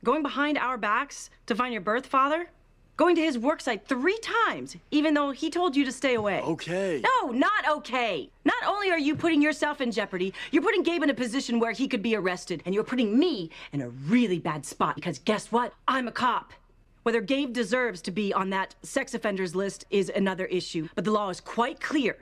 Going behind our backs to find your birth father? Going to his worksite 3 times, even though he told you to stay away. Okay. No, not okay. Not only are you putting yourself in jeopardy, you're putting Gabe in a position where he could be arrested, and you're putting me in a really bad spot, because guess what? I'm a cop. Whether Gabe deserves to be on that sex offenders list is another issue, but the law is quite clear.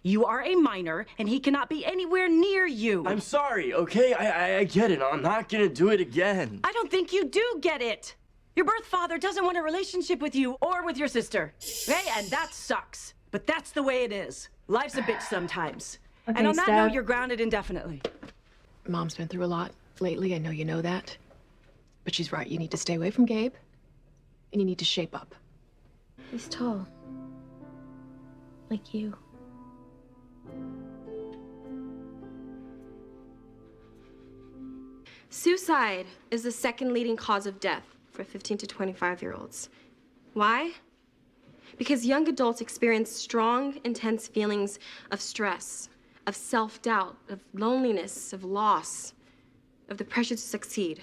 You are a minor, and he cannot be anywhere near you. I'm sorry, okay? I get it. I'm not gonna do it again. I don't think you do get it. Your birth father doesn't want a relationship with you or with your sister, okay? And that sucks. But that's the way it is. Life's a bitch sometimes. Okay, and on that Steph. note, you're grounded indefinitely. Mom's been through a lot lately. I know you know that. But she's right. You need to stay away from Gabe. And you need to shape up. He's tall. Like you. Suicide is the second leading cause of death for 15 to 25-year-olds. Why? Because young adults experience strong, intense feelings of stress, of self-doubt, of loneliness, of loss, of the pressure to succeed.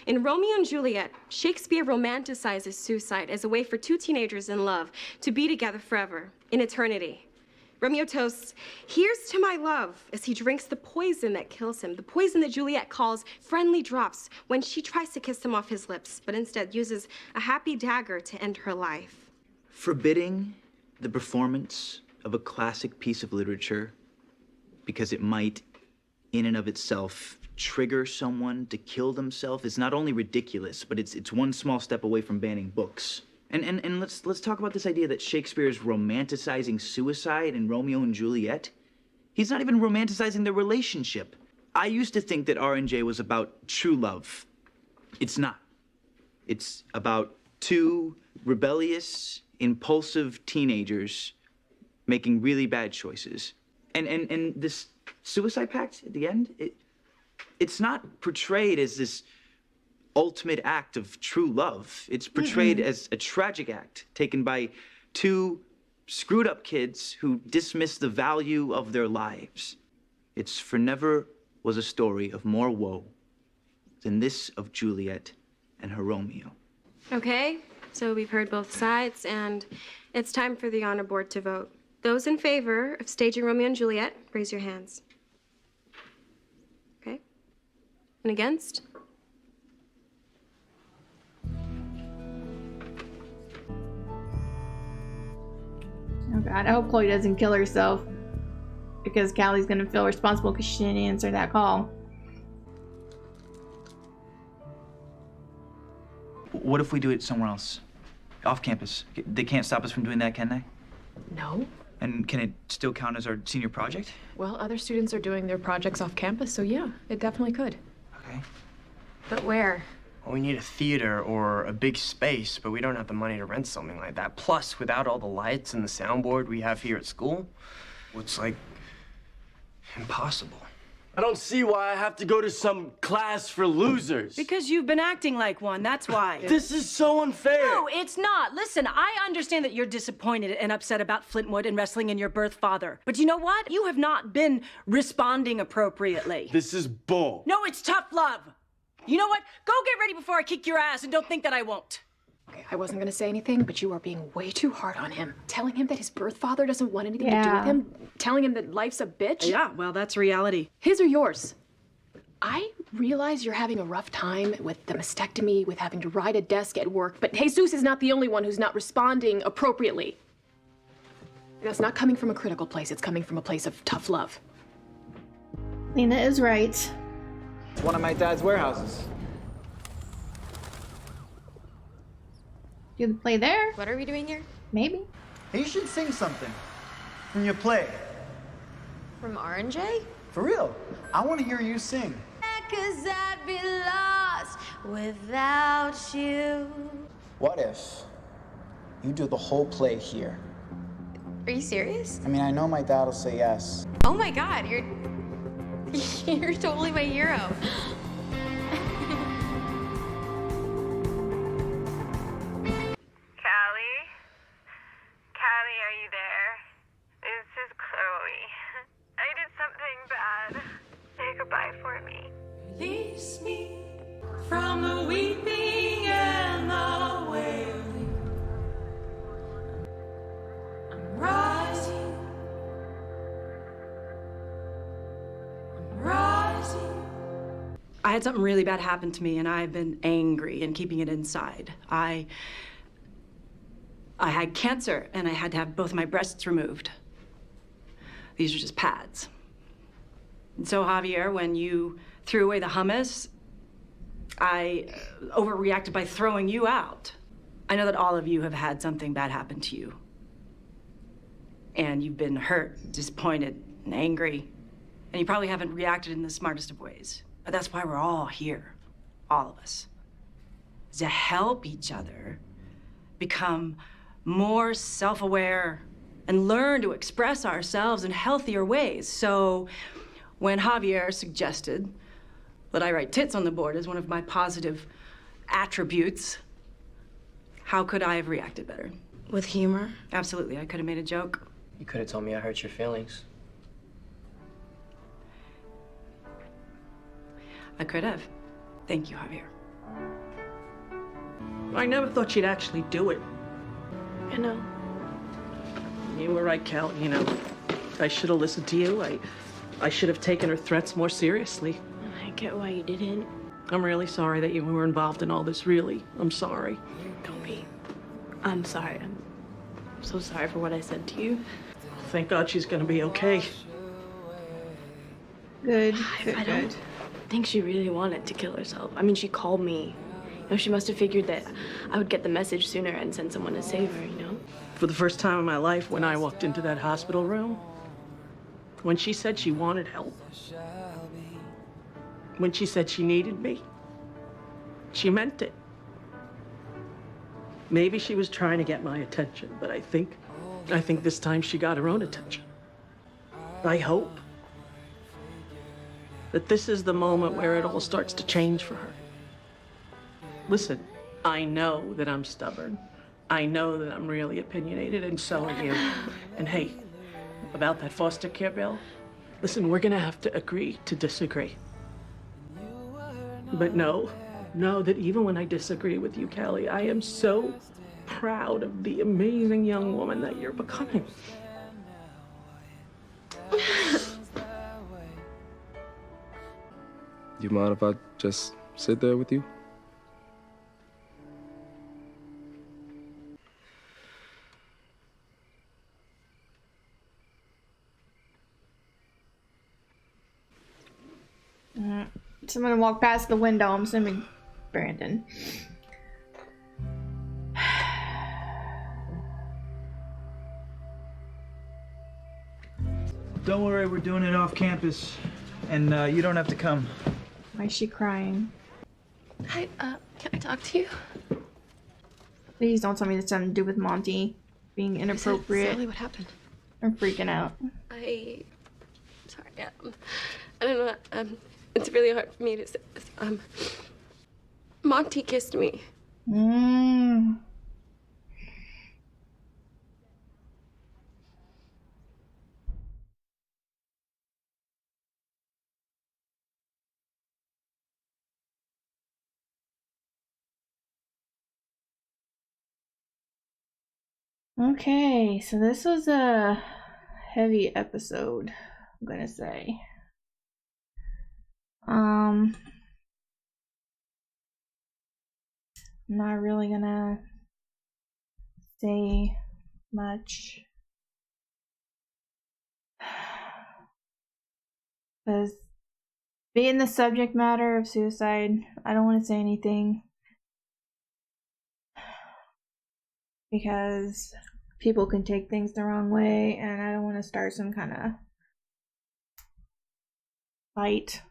In Romeo and Juliet, Shakespeare romanticizes suicide as a way for 2 teenagers in love to be together forever, in eternity. Romeo toasts, "Here's to my love," as he drinks the poison that kills him, the poison that Juliet calls friendly drops when she tries to kiss him off his lips, but instead uses a happy dagger to end her life. Forbidding the performance of a classic piece of literature because it might, in and of itself, trigger someone to kill themselves is not only ridiculous, but it's one small step away from banning books. And let's talk about this idea that Shakespeare is romanticizing suicide in Romeo and Juliet. He's not even romanticizing their relationship. I used to think that R&J was about true love. It's not. It's about 2 rebellious, impulsive teenagers making really bad choices. And this suicide pact at the end, it's not portrayed as this ultimate act of true love. It's portrayed as a tragic act taken by 2 screwed up kids who dismiss the value of their lives. It's for never was a story of more woe than this of Juliet and her Romeo. Okay, so we've heard both sides, and it's time for the honor board to vote. Those in favor of staging Romeo and Juliet, raise your hands. Okay? And against? Oh god, I hope Chloe doesn't kill herself. Because Callie's gonna feel responsible because she didn't answer that call. What if we do it somewhere else? Off campus? They can't stop us from doing that, can they? No. And can it still count as our senior project? Well, other students are doing their projects off campus, so yeah, it definitely could. Okay. But where? Well, we need a theater or a big space, but we don't have the money to rent something like that. Plus, without all the lights and the soundboard we have here at school, it's like impossible. I don't see why I have to go to some class for losers. Because you've been acting like one, that's why. This is so unfair. No, it's not. Listen, I understand that you're disappointed and upset about Flintwood and wrestling in your birth father. But you know what? You have not been responding appropriately. This is bull. No, it's tough love. You know what? Go get ready before I kick your ass, and don't think that I won't. Okay, I wasn't gonna say anything, but you are being way too hard on him. Telling him that his birth father doesn't want anything to do with him. Telling him that life's a bitch. Yeah, well, that's reality. His or yours? I realize you're having a rough time with the mastectomy, with having to ride a desk at work, but Jesus is not the only one who's not responding appropriately. That's not coming from a critical place, it's coming from a place of tough love. Lena is right. It's one of my dad's warehouses. Do the play there? What are we doing here? Maybe. Hey, you should sing something from your play. From R&J? For real. I want to hear you sing. 'Cause I'd be lost without you. What if you do the whole play here? Are you serious? I mean, I know my dad will say yes. Oh my God, you're totally my hero. Callie, are you there? This is Chloe. I did something bad. Say goodbye for me. Release me from the weeping I had something really bad happen to me, and I've been angry and keeping it inside. I had cancer, and I had to have both my breasts removed. These are just pads. And so, Javier, when you threw away the hummus, I overreacted by throwing you out. I know that all of you have had something bad happen to you. And you've been hurt, disappointed, and angry. And you probably haven't reacted in the smartest of ways. But that's why we're all here, all of us, to help each other become more self-aware and learn to express ourselves in healthier ways. So when Javier suggested that I write tits on the board as one of my positive attributes, how could I have reacted better? With humor? Absolutely, I could have made a joke. You could have told me I hurt your feelings. I could have. Thank you, Javier. I never thought she'd actually do it. I know. You were right, Cal. You know, I should have listened to you. I should have taken her threats more seriously. I get why you didn't. I'm really sorry that you were involved in all this, really. I'm sorry. Don't be. I'm sorry. I'm so sorry for what I said to you. Thank God she's gonna be okay. Good. I don't think she really wanted to kill herself. I mean, she called me. You know, she must have figured that I would get the message sooner and send someone to save her, you know? For the first time in my life, when I walked into that hospital room, when she said she wanted help, when she said she needed me, she meant it. Maybe she was trying to get my attention, but I think this time she got her own attention. I hope that this is the moment where it all starts to change for her. Listen, I know that I'm stubborn. I know that I'm really opinionated, and so are you. And hey, about that foster care bill, listen, we're gonna have to agree to disagree. But know that even when I disagree with you, Callie, I am so proud of the amazing young woman that you're becoming. You mind if I just sit there with you? So I'm gonna walk past the window. I'm assuming Brandon. Don't worry, we're doing it off campus, and you don't have to come. Why is she crying? Hi, can I talk to you? Please don't tell me it's something to do with Monty being inappropriate. Sally, what happened? I'm freaking out. Sorry, I don't know, it's really hard for me to say this. Monty kissed me. Okay, so this was a heavy episode, I'm gonna say. I'm not really gonna say much because being the subject matter of suicide, I don't want to say anything because people can take things the wrong way, and I don't want to start some kind of fight.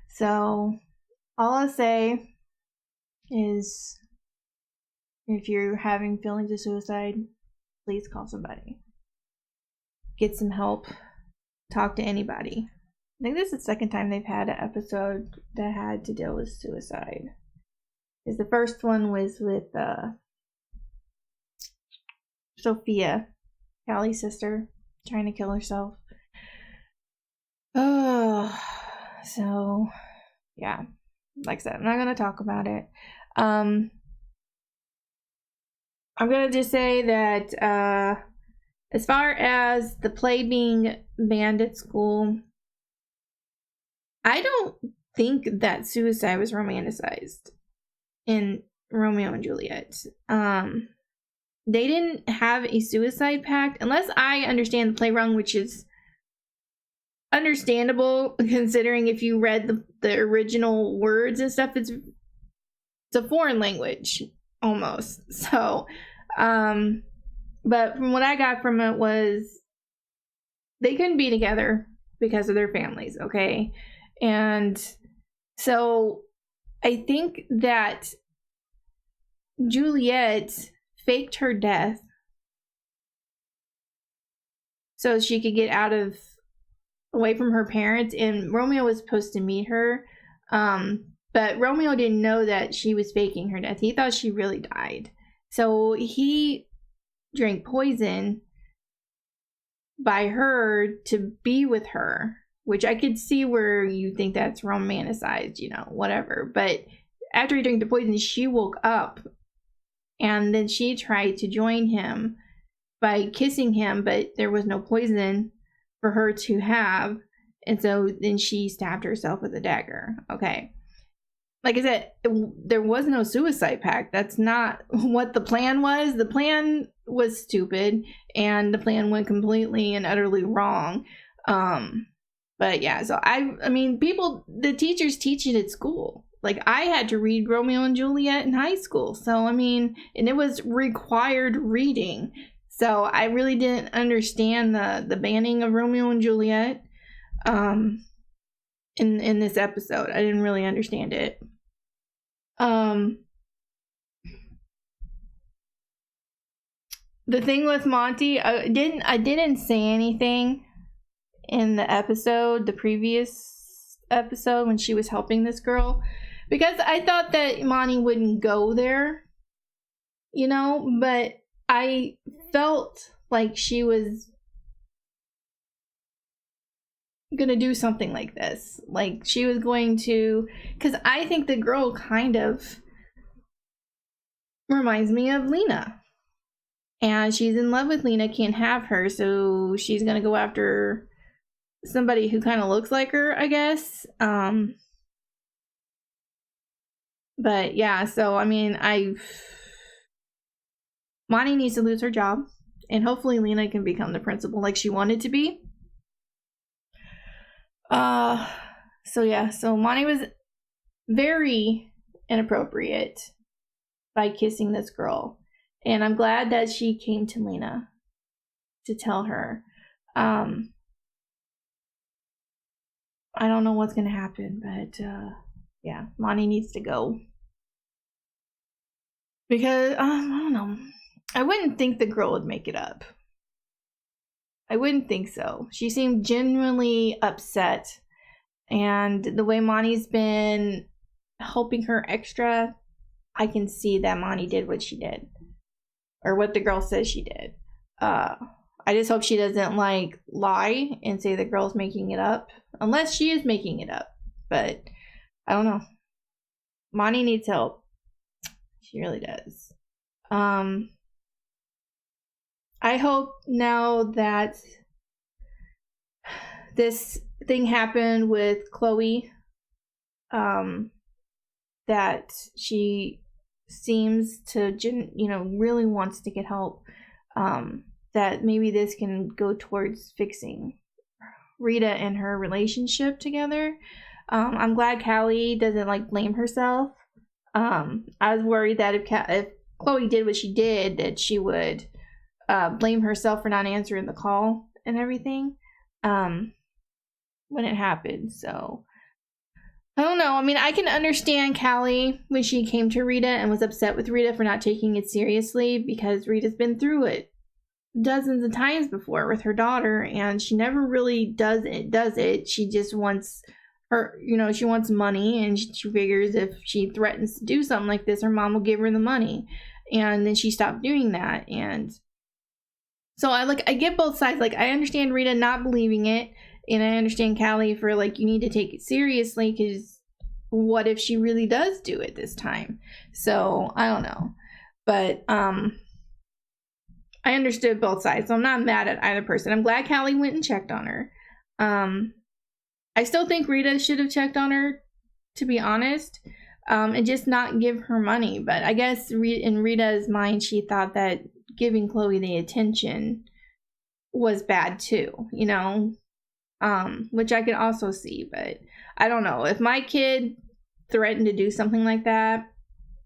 So all I'll say is if you're having feelings of suicide, please call somebody. Get some help. Talk to anybody. I think this is the second time they've had an episode that had to deal with suicide. Because the first one was with Sophia, Callie's sister, trying to kill herself. Oh, so yeah, like I said, I'm not gonna talk about it. I'm gonna just say that as far as the play being banned at school, I don't think that suicide was romanticized in Romeo and Juliet. They didn't have a suicide pact, unless I understand the play wrong, which is understandable considering if you read the original words and stuff, it's a foreign language almost. So, but from what I got from it was they couldn't be together because of their families, okay? And so I think that Juliet faked her death so she could get away from her parents, and Romeo was supposed to meet her, but Romeo didn't know that she was faking her death. He thought she really died, so he drank poison by her to be with her, which I could see where you think that's romanticized, whatever. But after he drank the poison, she woke up, and then she tried to join him by kissing him, but there was no poison for her to have, and so then she stabbed herself with a dagger. Okay. Like I said, there was no suicide pact. That's not what the plan was. The plan was stupid, and the plan went completely and utterly wrong. But yeah, so I mean, the teachers teach it at school. Like, I had to read Romeo and Juliet in high school. So, I mean, and it was required reading. So I really didn't understand the banning of Romeo and Juliet in this episode. I didn't really understand it. The thing with Monty, I didn't say anything in the previous episode when she was helping this girl, because I thought that Monty wouldn't go there, but I felt like she was gonna do something like this. Like, she was going to, because I think the girl kind of reminds me of Lena. And she's in love with Lena, can't have her, so she's gonna go after somebody who kind of looks like her, I guess. But yeah, so I mean, Monty needs to lose her job, and hopefully Lena can become the principal like she wanted to be. So yeah, so Monty was very inappropriate by kissing this girl, and I'm glad that she came to Lena to tell her. I don't know what's gonna happen, but yeah, Monty needs to go, because I don't know. I wouldn't think the girl would make it up. I wouldn't think so. She seemed genuinely upset, and the way Monty's been helping her extra, I can see that Monty did what she did, or what the girl says she did. I just hope she doesn't lie and say the girl's making it up, unless she is making it up. But I don't know. Monty needs help. She really does. I hope now that this thing happened with Chloe, that she seems to, really wants to get help, that maybe this can go towards fixing Rita and her relationship together. I'm glad Callie doesn't blame herself. I was worried that if Chloe did what she did, that she would blame herself for not answering the call and everything when it happened. So I don't know. I mean, I can understand Callie when she came to Rita and was upset with Rita for not taking it seriously, because Rita's been through it dozens of times before with her daughter, and she never really does it. She just wants her, she wants money, and she figures if she threatens to do something like this, her mom will give her the money, and then she stopped doing that. And so I get both sides. I understand Rita not believing it, and I understand Callie for you need to take it seriously, because what if she really does do it this time? So I don't know, but I understood both sides, so I'm not mad at either person. I'm glad Callie went and checked on her. I still think Rita should have checked on her to be honest, and just not give her money. But I guess in Rita's mind, she thought that giving Chloe the attention was bad too, you know, which I can also see. But I don't know, if my kid threatened to do something like that,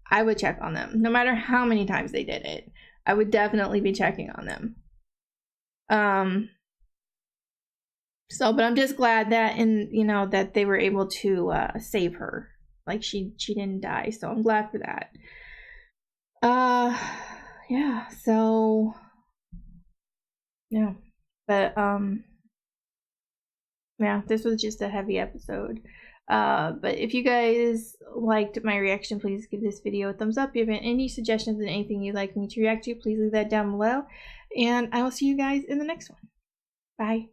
I would check on them. No matter how many times they did it, I would definitely be checking on them. But I'm just glad that that they were able to save her. Like she didn't die, so I'm glad for that. Yeah, so yeah. But yeah, this was just a heavy episode. But if you guys liked my reaction, please give this video a thumbs up. If you have any suggestions and anything you'd like me to react to, please leave that down below. And I will see you guys in the next one. Bye.